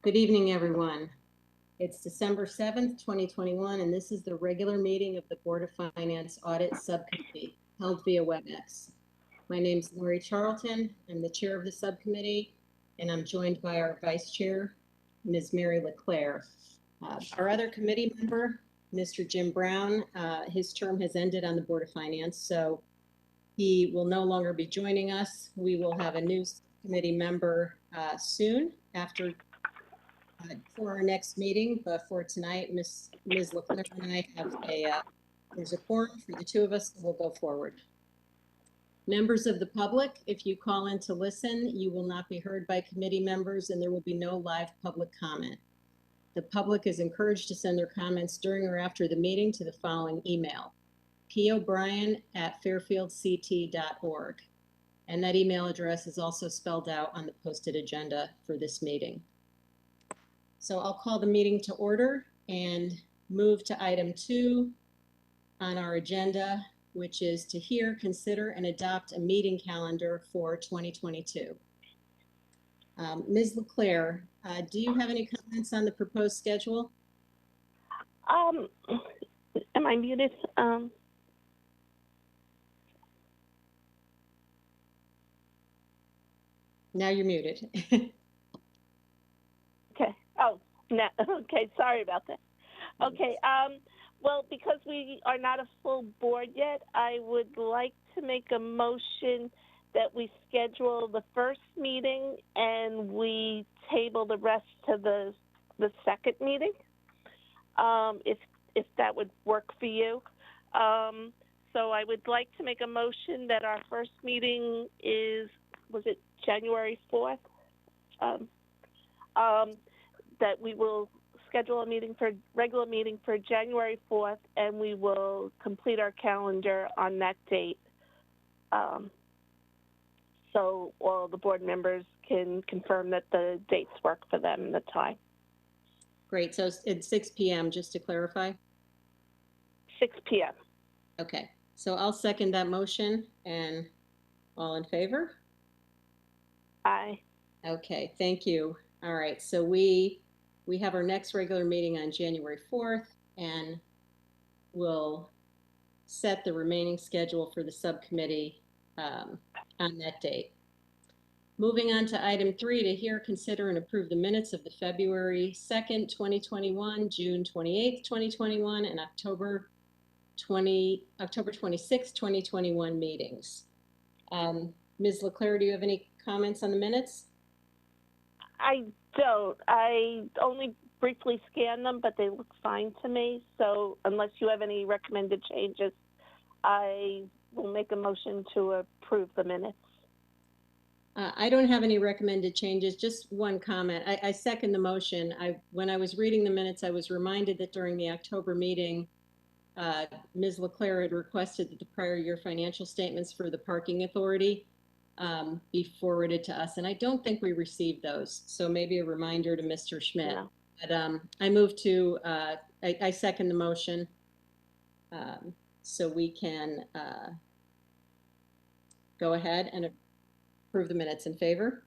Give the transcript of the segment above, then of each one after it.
Good evening, everyone. It's December 7th, 2021, and this is the regular meeting of the Board of Finance Audit Subcommittee held via WebEx. My name is Lori Charlton. I'm the chair of the subcommittee, and I'm joined by our vice chair, Ms. Mary LeClaire. Our other committee member, Mr. Jim Brown, his term has ended on the Board of Finance, so he will no longer be joining us. We will have a new committee member soon after for our next meeting, but for tonight, Ms. LeClaire and I have there's a quorum for the two of us, so we'll go forward. Members of the public, if you call in to listen, you will not be heard by committee members and there will be no live public comment. The public is encouraged to send their comments during or after the meeting to the following email, pobrien@fairfieldct.org. And that email address is also spelled out on the posted agenda for this meeting. So I'll call the meeting to order and move to item 2 on our agenda, which is to hear, consider, and adopt a meeting calendar for 2022. Ms. LeClaire, do you have any comments on the proposed schedule? Am I muted? Now you're muted. Okay. Oh, no. Okay. Sorry about that. Okay. Well, because we are not a full board yet, I would like to make a motion that we schedule the first meeting and we table the rest to the second meeting, if that would work for you. So I would like to make a motion that our first meeting is, was it January 4th? That we will schedule a regular meeting for January 4th, and we will complete our calendar on that date. So all the board members can confirm that the dates work for them and the time. Great, so it's 6 p.m. just to clarify? 6 p.m. Okay, so I'll second that motion, and all in favor? Aye. Okay, thank you. All right, so we have our next regular meeting on January 4th, and we'll set the remaining schedule for the subcommittee on that date. Moving on to item 3, to hear, consider, and approve the minutes of the February 2nd, 2021, June 28th, 2021, and October 26th, 2021 meetings. Ms. LeClaire, do you have any comments on the minutes? I don't. I only briefly scanned them, but they look fine to me. So unless you have any recommended changes, I will make a motion to approve the minutes. I don't have any recommended changes, just one comment. I second the motion. When I was reading the minutes, I was reminded that during the October meeting, Ms. LeClaire had requested that the prior year financial statements for the parking authority be forwarded to us, and I don't think we received those. So maybe a reminder to Mr. Schmidt. No. But I move to, I second the motion, so we can go ahead and approve the minutes. In favor?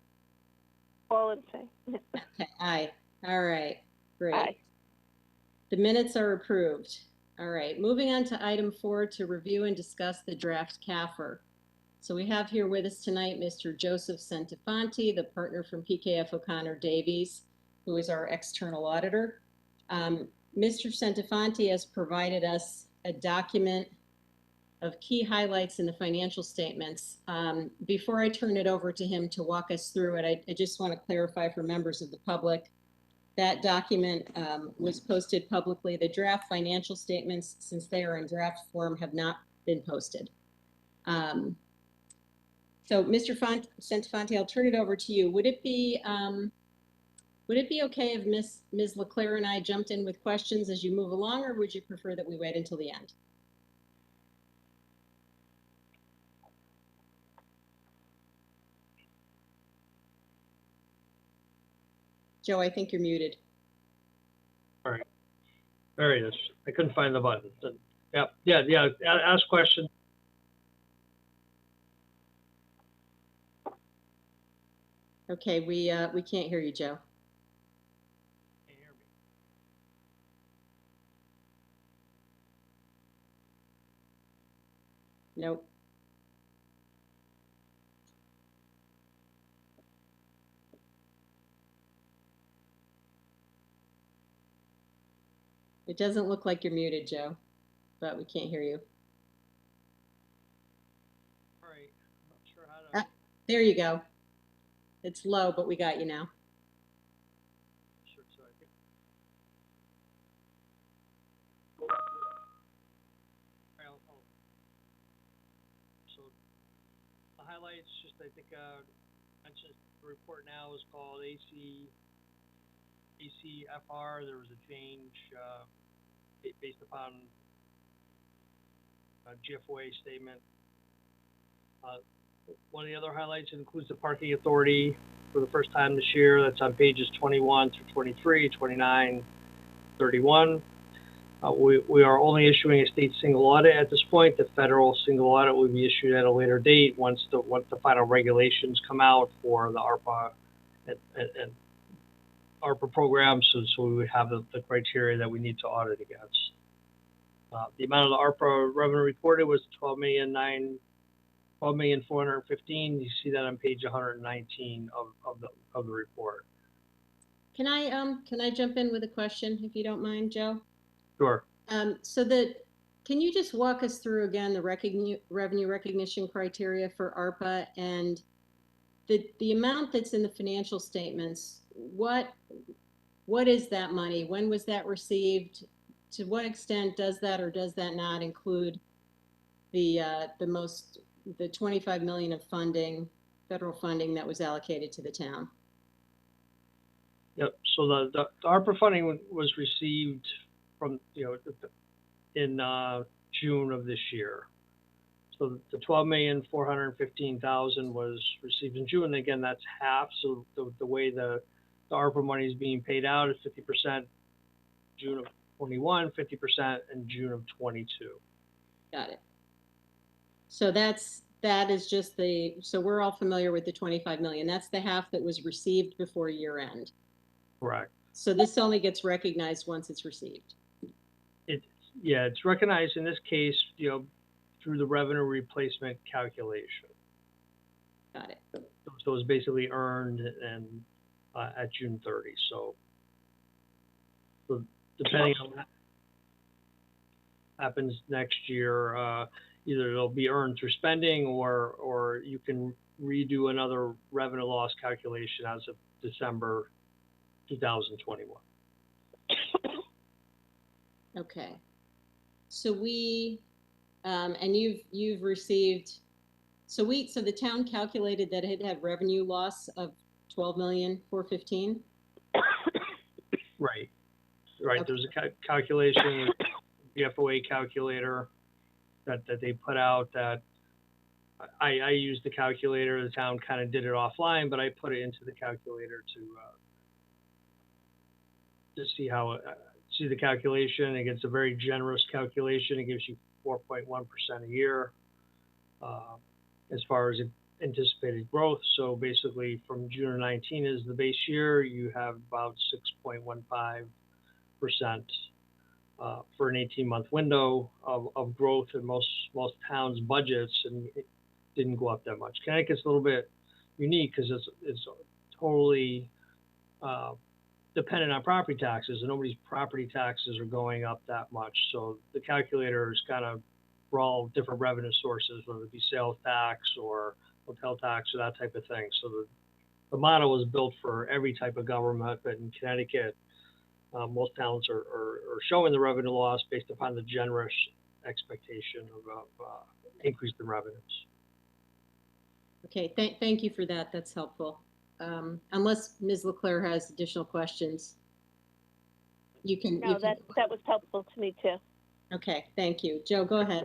All in favor. Okay, aye. All right, great. Aye. The minutes are approved. All right, moving on to item 4, to review and discuss the draft Kafir. So we have here with us tonight Mr. Joseph Centifanti, the partner from PKF O'Connor Davies, who is our external auditor. Mr. Centifanti has provided us a document of key highlights in the financial statements. Before I turn it over to him to walk us through it, I just want to clarify for members of the public, that document was posted publicly. The draft financial statements, since they are in draft form, have not been posted. So, Mr. Centifanti, I'll turn it over to you. Would it be okay if Ms. LeClaire and I jumped in with questions as you move along, or would you prefer that we wait until the end? Joe, I think you're muted. All right, there he is. I couldn't find the button. Yeah. Ask questions. Okay, we can't hear you, Joe. Nope. It doesn't look like you're muted, Joe, but we can't hear you. All right, I'm not sure how to. There you go. It's low, but we got you now. Sure, so I think. So the highlights, just I think mentioned the report now is called ACFR. There was a change based upon a GFOA statement. One of the other highlights includes the parking authority for the first time this year. That's on pages 21 through 23, 29, 31. We are only issuing a state single audit at this point. The federal single audit will be issued at a later date once the final regulations come out for the ARPA and ARPA program. So we would have the criteria that we need to audit against. The amount of the ARPA revenue reported was 12,415,000. You see that on page 119 of the report. Can I jump in with a question, if you don't mind, Joe? Sure. Can you just walk us through again the revenue recognition criteria for ARPA and the amount that's in the financial statements? What is that money? When was that received? To what extent does that or does that not include the 25 million of funding, federal funding that was allocated to the town? Yep. So the ARPA funding was received from in June of this year. So the 12,415,000 was received in June. And again, that's half. So the way the ARPA money is being paid out is 50% June of 21, 50% in June of 22. Got it. So that is just so we're all familiar with the 25 million. That's the half that was received before year end. Correct. So this only gets recognized once it's received. It's recognized in this case, through the revenue replacement calculation. Got it. So it's basically earned and at June 30. So depending on what happens next year, either it'll be earned through spending or you can redo another revenue loss calculation as of December 2021. Okay. So and you've received, so the town calculated that it had revenue loss of 12,415,000. Right. Okay. There's a calculation, GFOA calculator that they put out that I used the calculator. The town kind of did it offline, but I put it into the calculator to see how see the calculation. It gets a very generous calculation. It gives you 4.1% a year as far as anticipated growth. So basically from June of 19 is the base year, you have about 6.15% for an 18-month window of growth in most towns' budgets, and it didn't go up that much. Connecticut's a little bit unique because it's totally dependent on property taxes, and nobody's property taxes are going up that much. So the calculator is kind of for all different revenue sources, whether it be sales tax or hotel tax or that type of thing. So the model was built for every type of government, but in Connecticut, most towns are showing the revenue loss based upon the generous expectation of increase in revenues. Okay, thank you for that. That's helpful. Unless Ms. LeClaire has additional questions, you can. No, that was helpful to me too. Okay, thank you. Joe, go ahead.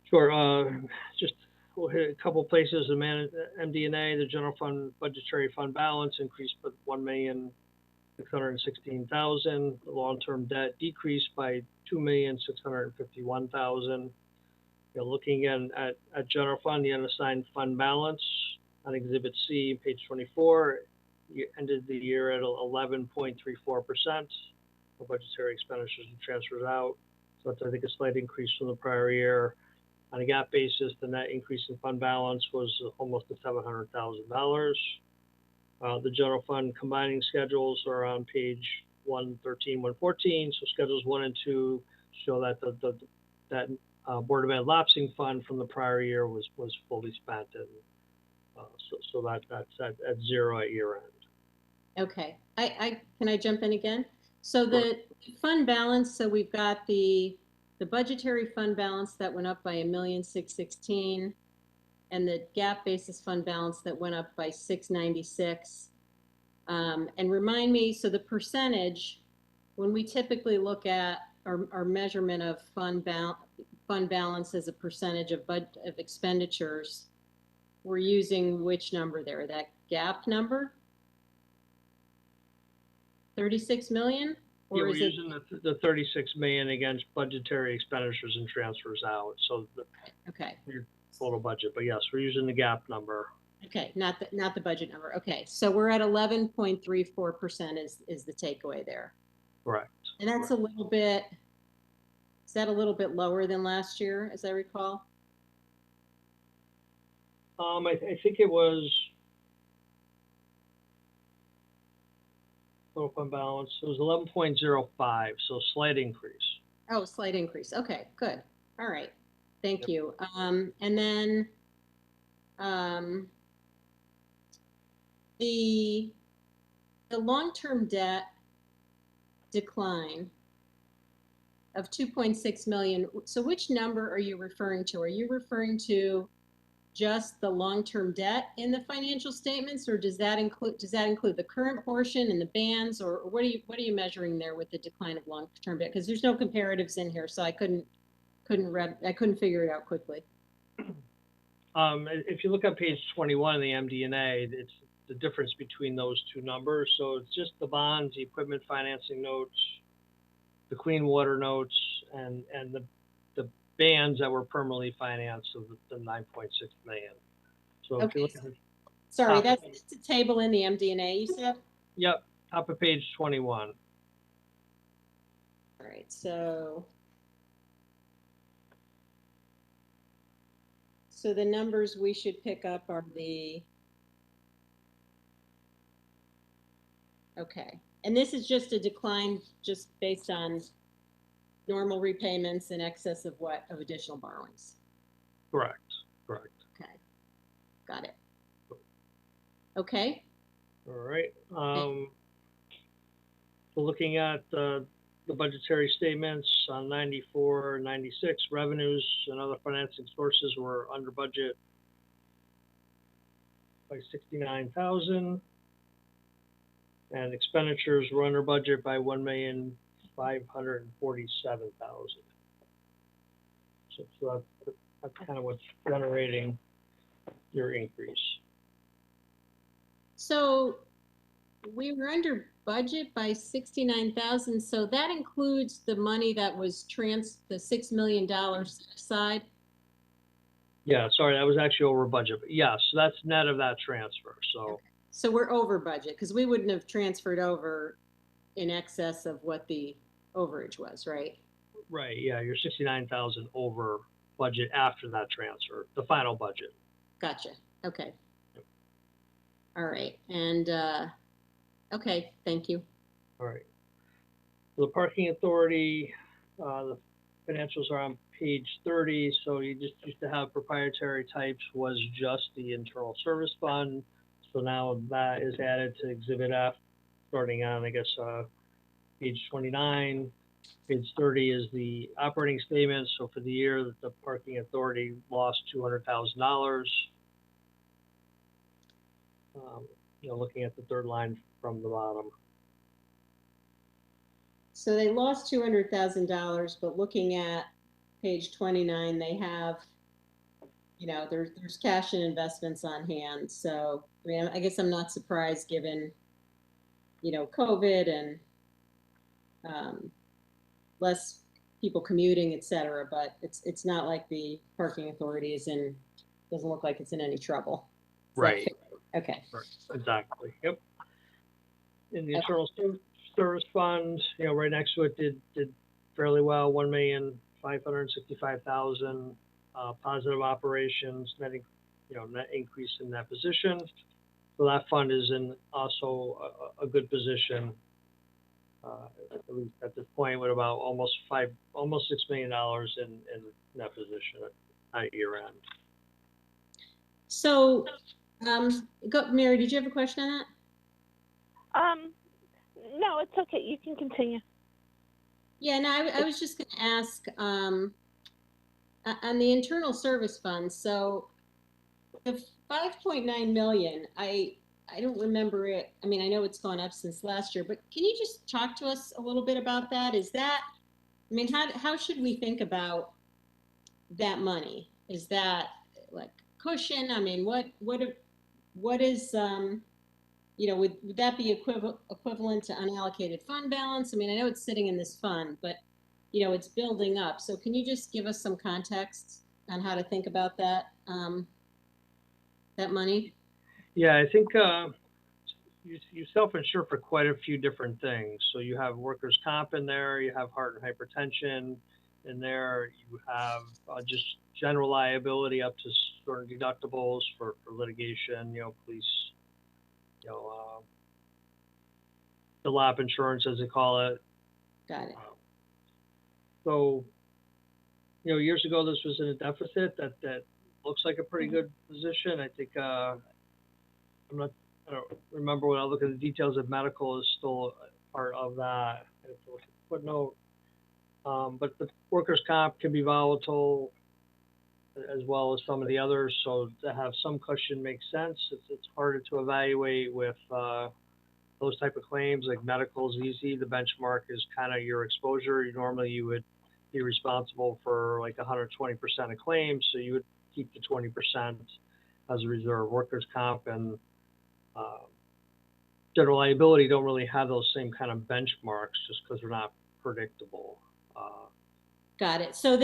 Sure. Just we'll hit a couple places. The MDNA, the general fund budgetary fund balance increased by 1,616,000. The long-term debt decreased by 2,651,000. Looking at general fund, the unassigned fund balance on Exhibit C, page 24, you ended the year at 11.34% of budgetary expenditures and transfers out. So that's, I think, a slight increase from the prior year. On a GAAP basis, the net increase in fund balance was almost to $700,000. The general fund combining schedules are on page 113, 114. So schedules 1 and 2 show that that Board of Ed lapsing fund from the prior year was fully spent, and so that's at zero at year end. Okay, can I jump in again? So the fund balance, so we've got the budgetary fund balance that went up by $1,616,000, and the GAAP basis fund balance that went up by $696. And remind me, so the percentage, when we typically look at our measurement of fund balance as a percentage of expenditures, we're using which number there? That GAAP number? 36 million? Or Yeah, we're is it using the 36 million against budgetary expenditures and transfers out. So okay? your total budget, but yes, we're using the GAAP number. Okay, not the budget number. Okay, so we're at 11.34% is the takeaway there. Correct. And that's a little bit. Is that a little bit lower than last year, as I recall? I think it was total fund balance. It was 11.05, so slight increase. Oh, slight increase. Okay, good. All right. Thank Yep. you. And then the long-term debt decline of 2.6 million. So which number are you referring to? Are you referring to just the long-term debt in the financial statements, or does that include the current portion and the bands, or what are you measuring there with the decline of long-term debt? Because there's no comparatives in here, so I couldn't figure it out quickly. If you look at page 21 of the MDNA, it's the difference between those two numbers. So it's just the bonds, the equipment financing notes, the clean water notes, and the bands that were permanently financed of the 9.6 million. So Okay. if you look at Sorry, that's a table in the MDNA, you said? Yep, top of page 21. All right, so the numbers we should pick up are okay. And this is just a decline just based on normal repayments in excess of what? Of additional borrowings? Correct. Okay, got it. Okay. All right. So looking at the budgetary statements on 94, 96, revenues and other financing sources were under budget by 69,000, and expenditures were under budget by 1,547,000. So that's kind of what's generating your increase. So we were under budget by 69,000. So that includes the money that was the $6 million set aside. Yeah, sorry, that was actually over budget, but yes, that's net of that transfer. So, okay. So we're over budget because we wouldn't have transferred over in excess of what the overage was, right? right, yeah, you're 69,000 over budget after that transfer, the final budget. Gotcha. Okay. Yep. All right. And okay, thank you. All right. The parking authority, the financials are on page 30. So you just used to have proprietary types was just the internal service fund. So now that is added to Exhibit F, starting on, I guess, page 29. Page 30 is the operating statement. So for the year, the parking authority lost $200,000. Looking at the third line from the bottom. So they lost $200,000, but looking at page 29, they have, there's cash and investments on hand. So, I mean, I guess I'm not surprised given, COVID and less people commuting, et cetera, but it's not like the parking authority doesn't look like it's in any trouble. Right. Okay. Right. Exactly. Yep. In the internal service fund, right next to it did fairly well, 1,565,000. positive operations, net increase in that position. So that fund is in also a good position, at least at this point, with about almost $6 million in net position at year end. So, Mary, did you have a question on that? No, it's okay. You can continue. Yeah, no, I was just going to ask on the internal service fund. So the 5.9 million, I don't remember it. I mean, I know it's gone up since last year, but can you just talk to us a little bit about that? Is that, I mean, how should we think about that money? Is that like cushion? I mean, what is, you know, would that be equivalent to unallocated fund balance? I mean, I know it's sitting in this fund, but you know, it's building up. So can you just give us some context on how to think about that, that money? Yeah, I think you self-insure for quite a few different things. So you have workers' comp in there, you have heart and hypertension in there, you have just general liability up to certain deductibles for litigation, you know, police, you know, the lap insurance, as they call it. Got it. So, you know, years ago this was in a deficit that looks like a pretty good position. I think I don't remember when I look at the details of medical is still part of that. Footnote. But the workers' comp can be volatile as well as some of the others. So to have some cushion makes sense. It's harder to evaluate with those type of claims. Like medical is easy. The benchmark is kind of your exposure. Normally you would be responsible for like 120% of claims, so you would keep the 20% as a reserve. Workers' comp and general liability don't really have those same kind of benchmarks just because they're not predictable. Got it. So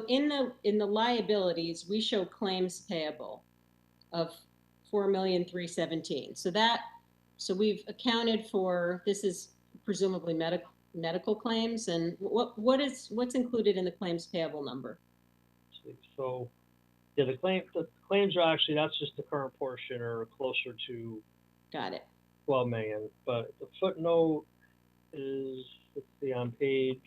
in the liabilities, we show claims payable of 4,317,000. So we've accounted for, this is presumably medical claims, and what's included in the claims payable number? So yeah, the claims are actually, that's just the current portion or closer to. Got it. 12 million, but the footnote is, let's see, on page.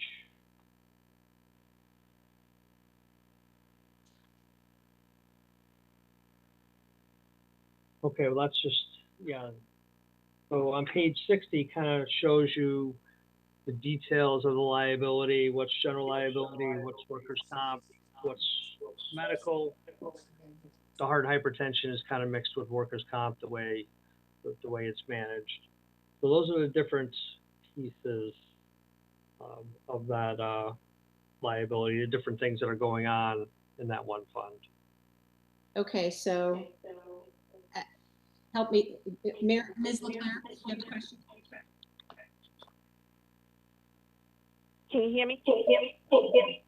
Okay, well that's just, yeah. So on page 60 kind of shows you the details of the liability, what's general liability, what's workers' comp, what's medical. The heart and hypertension is kind of mixed with workers' comp the way it's managed. So those are the different pieces of that liability, the different things that are going on in that one fund. Okay, so help me, Ms. LeClaire, do you have a question? Can you hear me? Okay.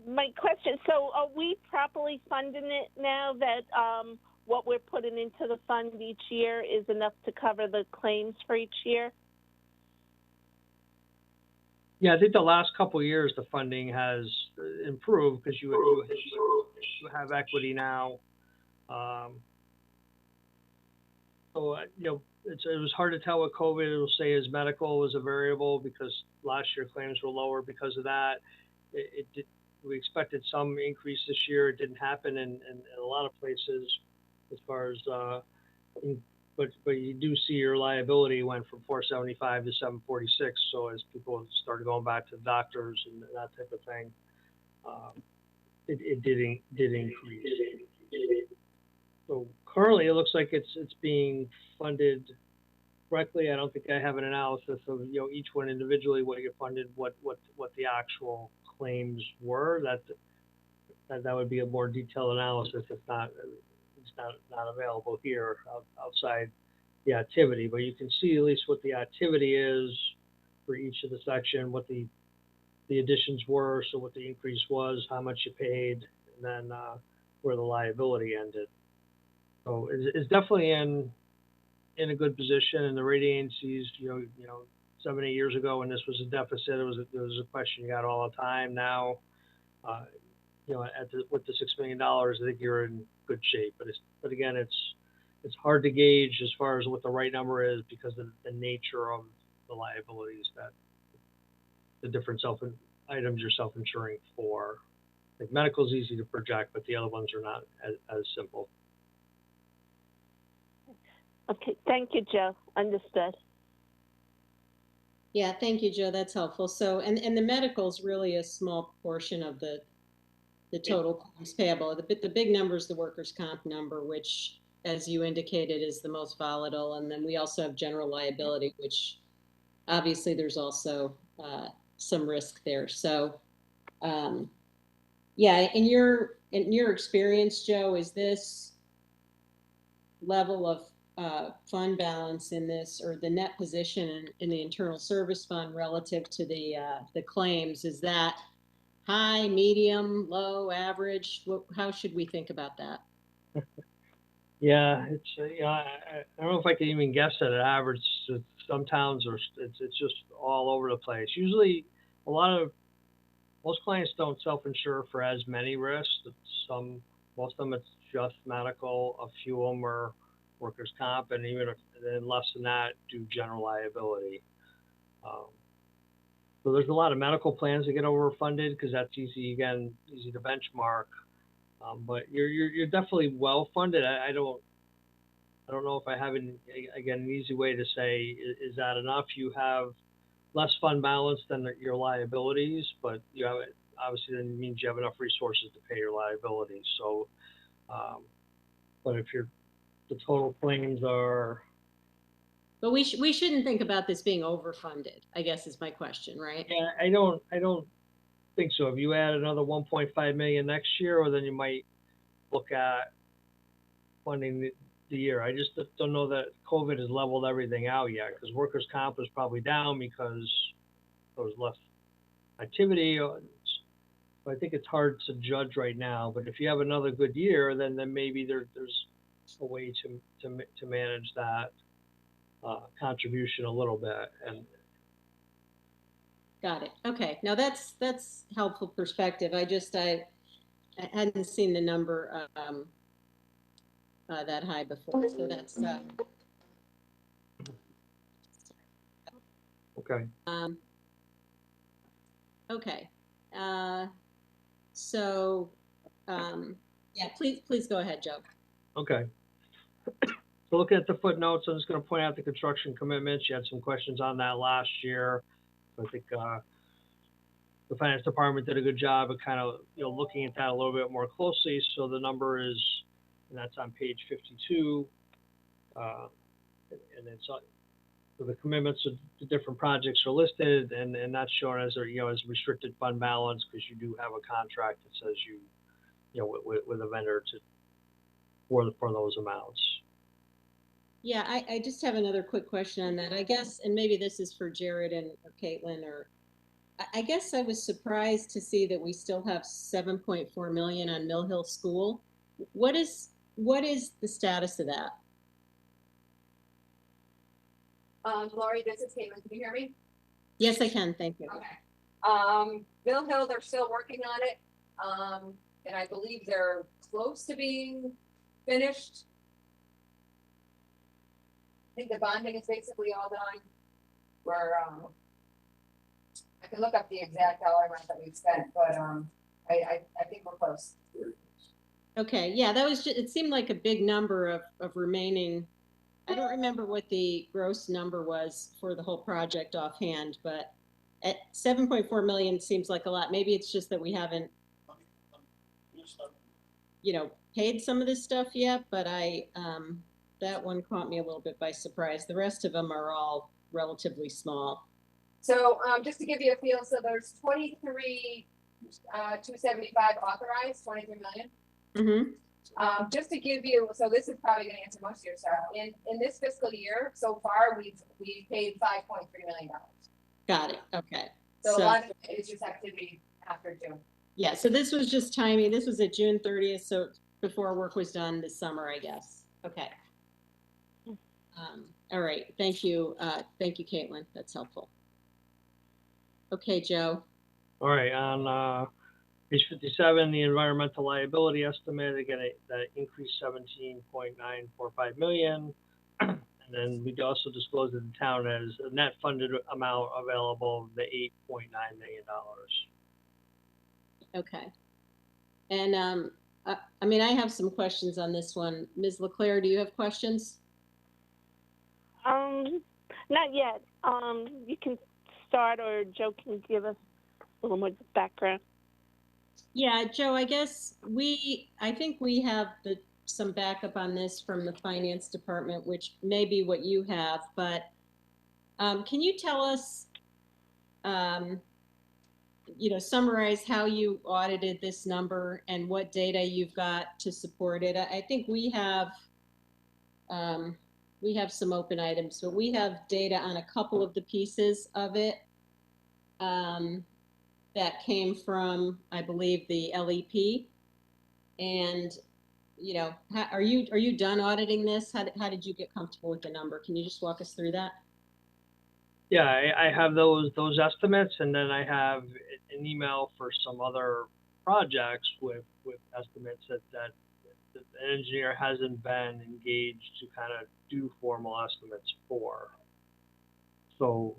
My question, so are we properly funding it now that what we're putting into the fund each year is enough to cover the claims for each year? Yeah, I think the last couple of years the funding has improved because you have equity now. So you know, it was hard to tell with COVID. It will say as medical was a variable because last year claims were lower because of that. We expected some increase this year. It didn't happen in a lot of places as far as, but you do see your liability went from 475 to 746. So as people started going back to doctors and that type of thing, it did increase. So currently it looks like it's being funded correctly. I don't think I have an analysis of, you know, each one individually, what you funded, what the actual claims were. That would be a more detailed analysis. It's not available here outside the activity, but you can see at least what the activity is for each of the section, what the additions were, so what the increase was, how much you paid, and then where the liability ended. So it's definitely in a good position, and the rating agencies, you know, 7-8 years ago when this was a deficit, there was a question you got all the time. Now, you know, with the $6 million, I think you're in good shape. But again, it's hard to gauge as far as what the right number is because of the nature of the liabilities that the different items you're self-insuring for. Like medical is easy to project, but the other ones are not as simple. Okay, thank you, Joe. Understood. Yeah, thank you, Joe. That's helpful. So, and the medical is really a small portion of the total claims payable. The big number is the workers' comp number, which, as you indicated, is the most volatile. And then we also have general liability, which obviously there's also some risk there. So, yeah, in your experience, Joe, is this level of fund balance in this, or the net position in the internal service fund relative to the claims, is that high, medium, low, average? How should we think about that? Yeah, it's I don't know if I can even guess at an average. Some towns are it's just all over the place. Usually, most clients don't self-insure for as many risks. Most of them it's just medical. A few of them are workers' comp, and then less than that do general liability. So there's a lot of medical plans that get overfunded because that's easy to benchmark. But you're definitely well funded. I don't know if I have an easy way to say is that enough. You have less fund balance than your liabilities, but you have obviously then means you have enough resources to pay your liabilities. So, but if the total claims are. But we shouldn't think about this being overfunded, I guess is my question, right? Yeah, I don't think so. If you add another 1.5 million next year, or then you might look at funding the year. I just don't know that COVID has leveled everything out yet, because workers' comp is probably down because there was less activity. So I think it's hard to judge right now. But if you have another good year, then maybe there's a way to manage that contribution a little bit. And got it. Okay, now that's helpful perspective. I hadn't seen the number that high before, so that's okay. Okay. So yeah, please go ahead, Joe. Okay. So looking at the footnotes, I'm just going to point out the construction commitments. You had some questions on that last year. I think the finance department did a good job of kind of looking at that a little bit more closely. So the number is, and that's on page 52, and then so the commitments of the different projects are listed, and that's shown as as restricted fund balance, because you do have a contract that says with a vendor for those amounts. Yeah, I just have another quick question on that, I guess, and maybe this is for Jared or Caitlin, or I guess I was surprised to see that we still have 7.4 million on Mill Hill School. What is the status of that? Lori, this is Caitlin. Can you hear me? Yes, I can. Thank you. Okay. Mill Hill, they're still working on it. And I believe they're close to being finished. I think the bonding is basically all done. I can look up the exact dollar amount that we've spent, but I think we're close. Okay, yeah, that was it seemed like a big number of remaining. I don't remember what the gross number was for the whole project offhand, but at 7.4 million seems like a lot. Maybe it's just that we haven't, paid some of this stuff yet, but that one caught me a little bit by surprise. The rest of them are all relatively small. So just to give you a feel, so there's 275 authorized, 23 million. Mm-hmm. Just to give you, so this is probably going to answer most of your stuff. In this fiscal year, so far, we've paid $5.3 million. Got it. Okay. So a lot of it is just activity after June. Yeah. So this was just timing. This was at June 30th. So before work was done this summer, I guess. Okay. All right. Thank you. Thank you, Caitlin. That's helpful. Okay, Joe. All right. On Page 57, the environmental liability estimate, again, that increased 17.945 million. And then we also disclosed that the town has a net funded amount available of the $8.9 million. Okay. And I mean, I have some questions on this one. Ms. LeClaire, do you have questions? Not yet. You can start, or Joe can give us a little more background. Yeah, Joe, I guess I think we have some backup on this from the finance department, which may be what you have, but can you tell us, summarize how you audited this number and what data you've got to support it? I think we have some open items, but we have data on a couple of the pieces of it. That came from, I believe, the LEP. And, are you done auditing this? How did you get comfortable with the number? Can you just walk us through that? Yeah, I have those estimates, and then I have an email for some other projects with estimates that the engineer hasn't been engaged to kind of do formal estimates for. So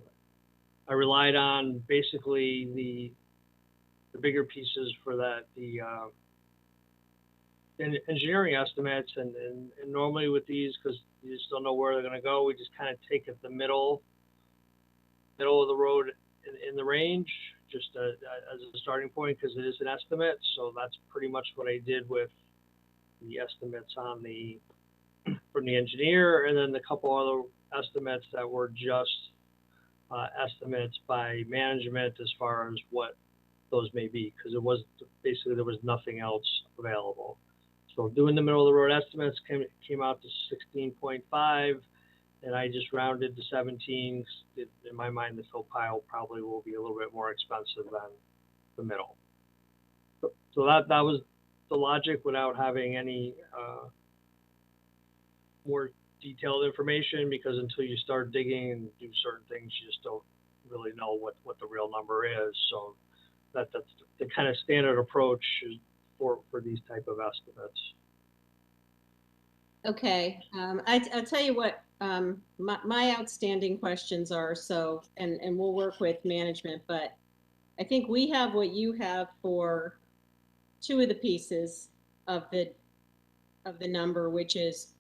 I relied on basically the bigger pieces for that, the engineering estimates, and normally with these, because you just don't know where they're going to go, we just kind of take it the middle of the road in the range, just as a starting point, because it is an estimate. So that's pretty much what I did with the estimates from the engineer, and then a couple other estimates that were just estimates by management as far as what those may be, because it was basically there was nothing else available. So doing the middle of the road estimates came out to 16.5, and I just rounded to 17. In my mind, the fill pile probably will be a little bit more expensive than the middle. So that was the logic, without having any more detailed information, because until you start digging and do certain things, you just don't really know what the real number is. So that's the kind of standard approach for these type of estimates. Okay, I'll tell you what my outstanding questions are. So, and we'll work with management, but I think we have what you have for two of the pieces of the number, which is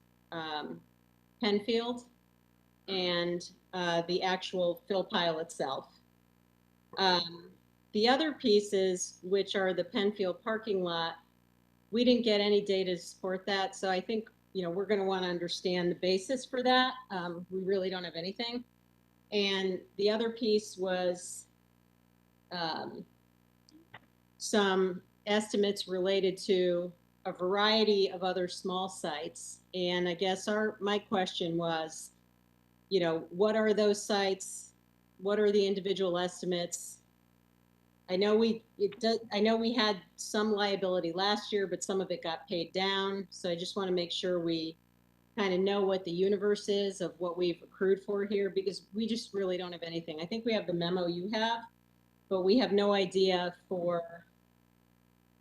Penfield and the actual fill pile itself. The other pieces, which are the Penfield parking lot, we didn't get any data to support that. So I think, we're going to want to understand the basis for that. We really don't have anything. And the other piece was some estimates related to a variety of other small sites. And I guess my question was, what are those sites? What are the individual estimates? I know we had some liability last year, but some of it got paid down. So I just want to make sure we kind of know what the universe is of what we've accrued for here, because we just really don't have anything. I think we have the memo you have, but we have no idea for,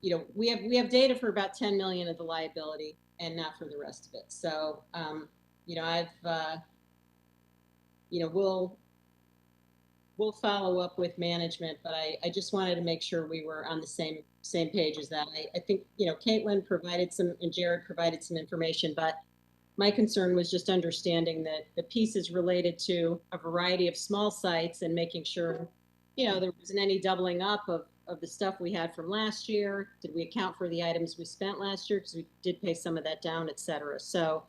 we have data for about 10 million of the liability and not for the rest of it. So, we'll follow up with management, but I just wanted to make sure we were on the same page as that. I think, Caitlin provided and Jared provided some information, but my concern was just understanding that the pieces related to a variety of small sites and making sure, there wasn't any doubling up of the stuff we had from last year. Did we account for the items we spent last year? Because we did pay some of that down, et cetera. So,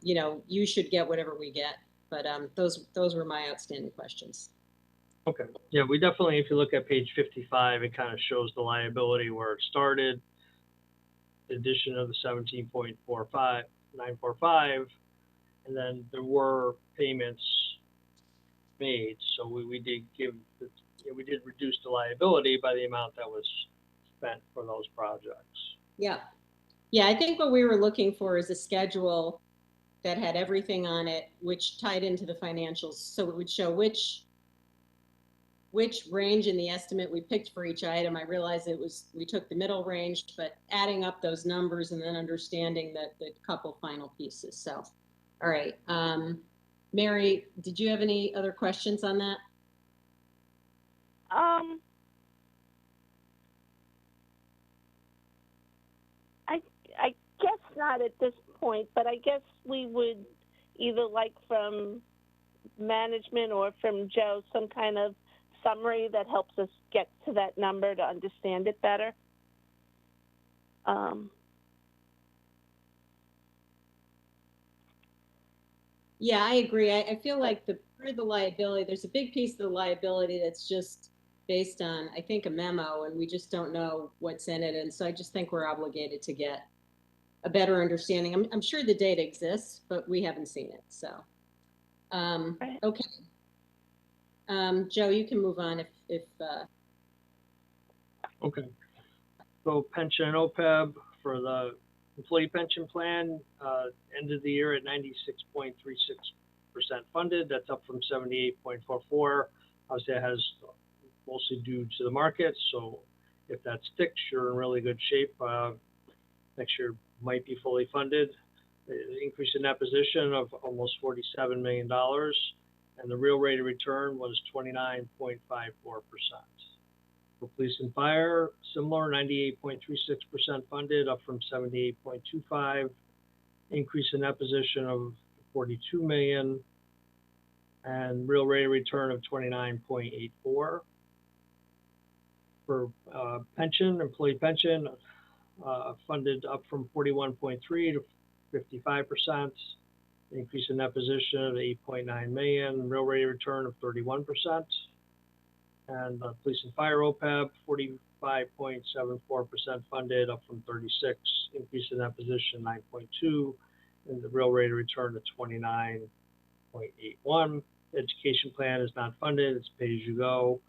you should get whatever we get. But those were my outstanding questions. Okay. Yeah, we definitely, if you look at page 55, it kind of shows the liability where it started, the addition of the 17.945, and then there were payments made. So we did reduce the liability by the amount that was spent for those projects. Yeah. Yeah, I think what we were looking for is a schedule that had everything on it, which tied into the financials. So it would show which which range in the estimate we picked for each item. I realized we took the middle range, but adding up those numbers and then understanding the couple final pieces. So, all right. Mary, did you have any other questions on that? I guess not at this point, but I guess we would either like from management or from Joe some kind of summary that helps us get to that number to understand it better. Yeah, I agree. I feel like part of the liability, there's a big piece of the liability that's just based on, I think, a memo, and we just don't know what's in it. And so I just think we're obligated to get a better understanding. I'm sure the data exists, but we haven't seen it. So, Right. okay. Joe, you can move on if Okay. So pension and OPEB for the employee pension plan, ended the year at 96.36% funded. That's up from 78.44. Obviously, that has mostly due to the market. So if that sticks, you're in really good shape. Next year might be fully funded. The increase in that position of almost $47 million, and the real rate of return was 29.54%. For police and fire, similar, 98.36% funded, up from 78.25. Increase in that position of 42 million, and real rate of return of 29.84. For pension, employee pension, funded up from 41.3 to 55%. Increase in that position of 8.9 million, real rate of return of 31%. And police and fire OPEB, 45.74% funded, up from 36. Increase in that position, 9.2, and the real rate of return to 29.81. Education plan is not funded; it's pay as you go,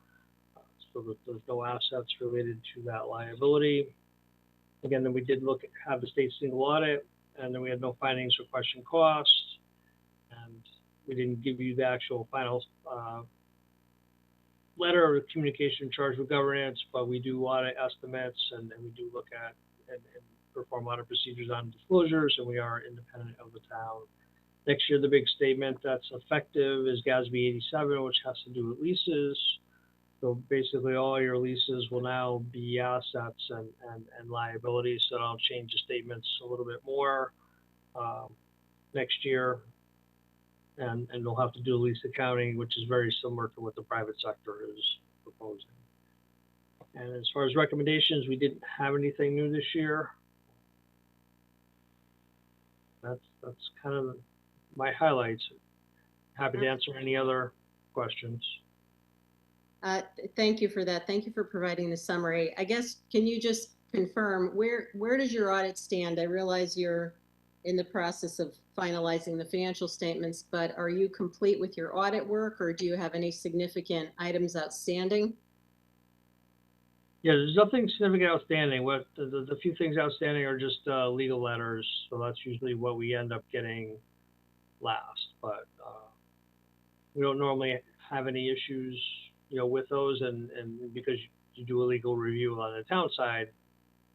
so that there's no assets related to that liability. Again, then we did have the state single audit, and then we had no findings or question costs, and we didn't give you the actual final letter of communication charged with governance, but we do audit estimates, and we do look at and perform audit procedures on disclosures, and we are independent of the town. Next year, the big statement that's effective is GASB 87, which has to do with leases. So basically, all your leases will now be assets and liabilities, so I'll change the statements a little bit more next year. And they'll have to do lease accounting, which is very similar to what the private sector is proposing. And as far as recommendations, we didn't have anything new this year. That's kind of my highlights. Happy to answer any other questions. thank you for that. Thank you for providing the summary. I guess, can you just confirm where does your audit stand? I realize you're in the process of finalizing the financial statements, but are you complete with your audit work, or do you have any significant items outstanding? Yeah, there's nothing significant outstanding. What the few things outstanding are just legal letters, so that's usually what we end up getting last. But we don't normally have any issues, with those, and because you do a legal review on the town side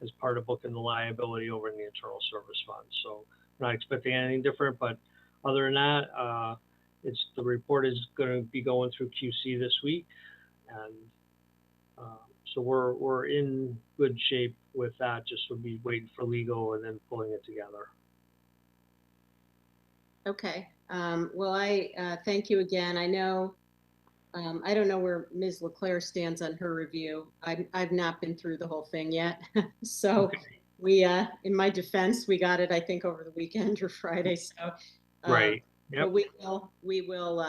as part of booking the liability over in the internal service fund. So I'm not expecting anything different, but other than that, the report is going to be going through QC this week, and so we're in good shape with that. Just we'll be waiting for legal and then pulling it together. Okay. Well, I thank you again. I know, I don't know where Ms. LeClaire stands on her review. I've not been through the whole thing yet. So Okay. we, in my defense, we got it, I think, over the weekend or Friday. So, Right. Yep. but we will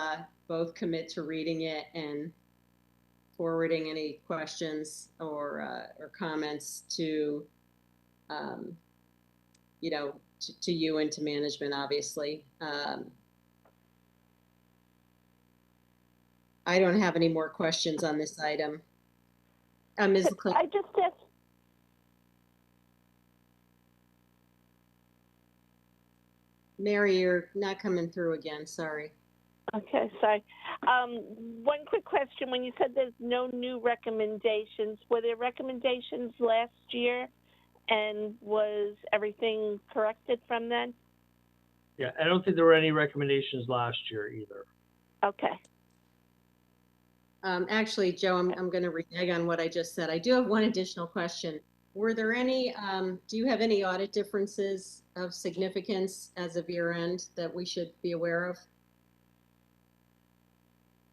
both commit to reading it and forwarding any questions or comments to, to you and to management, obviously. I don't have any more questions on this item. Ms. LeClaire. I just asked. Mary, you're not coming through again. Sorry. Okay, sorry. One quick question. When you said there's no new recommendations, were there recommendations last year, and was everything corrected from then? Yeah, I don't think there were any recommendations last year either. Okay. Actually, Joe, I'm going to renege on what I just said. I do have one additional question. Were there any, do you have any audit differences of significance as of year end that we should be aware of?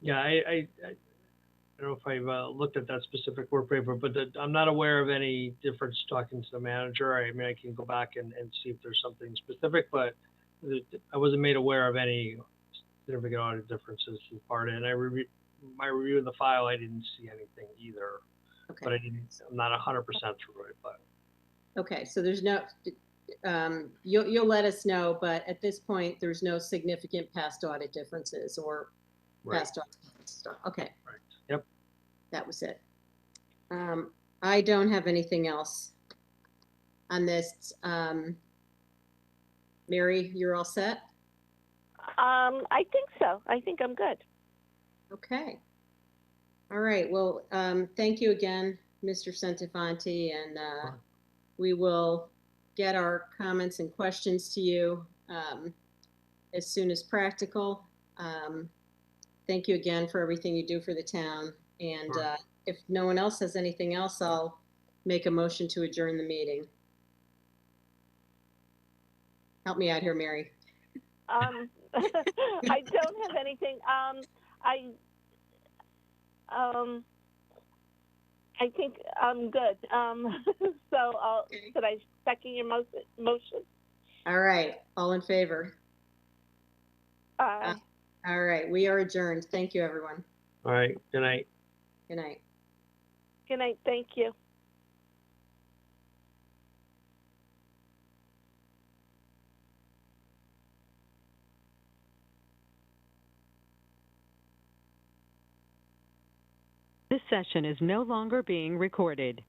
Yeah, I don't know if I've looked at that specific work paper, but I'm not aware of any difference talking to the manager. I mean, I can go back and see if there's something specific, but I wasn't made aware of any significant audit differences in part. And my review of the file, I didn't see anything either. Okay. But I'm not 100% through it, but. Okay, so there's no, you'll let us know, but at this point, there's no significant past audit differences or Right. past audit stuff. Okay. Right. Yep. That was it. I don't have anything else on this. Mary, you're all set? I think so. I think I'm good. Okay. All right. Well, thank you again, Mr. Centofanti, and we will get our comments and questions to you as soon as practical. Thank you again for everything you do for the town. And Sure. If no one else has anything else, I'll make a motion to adjourn the meeting. Help me out here, Mary. I don't have anything. I think I'm good. So Okay. could I second your motion? All right. All in favor? Aye. All right. We are adjourned. Thank you, everyone. All right. Good night. Good night. Good night. Thank you. This session is no longer being recorded.